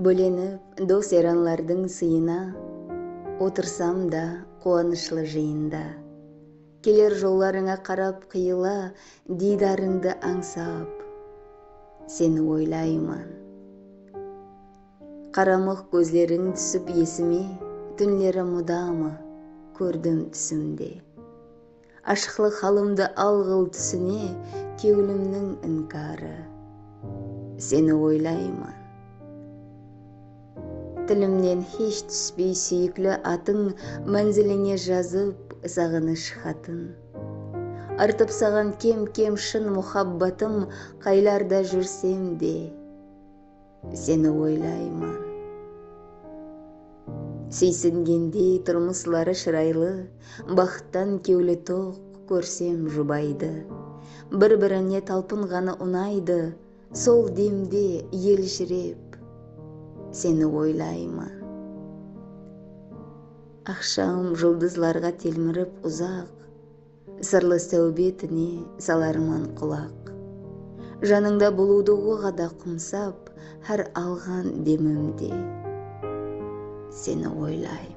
Бөленіп дос яранлардың сыйына, отырсам да қуанышлы жиында. Келер жолларыңа қарап қиыла, дидарыңды аңсап, сені ойлаймын. Қарамық көзлерің түсіп есіме, түнлері мұдамы көрдім түсімде. Ашықлық халымды алғыл түсіне, кеулімнің інкары, сені ойлаймын. Тілімнен хеш түспей сүйіклі атың, мәнзіліңе жазып сағыныш хатын. Артып саған кем-кем шын мұхаббатым, қайларда жүрсем де, сені ойлаймын. Сейсінгенде тұрмыслары шырайлы, бақыттан кеулі тоқ көрсем жұбайды. Бір-біріне талпынғаны ұнайды, сол демде елжіреп, сені ойлаймын. Ақшам жұлдызларға телміріп ұзақ, сырлы сәубетіне саларман құлақ. Жаныңда болуды оғада құмсап, әр алған демімде, сені ойлаймын.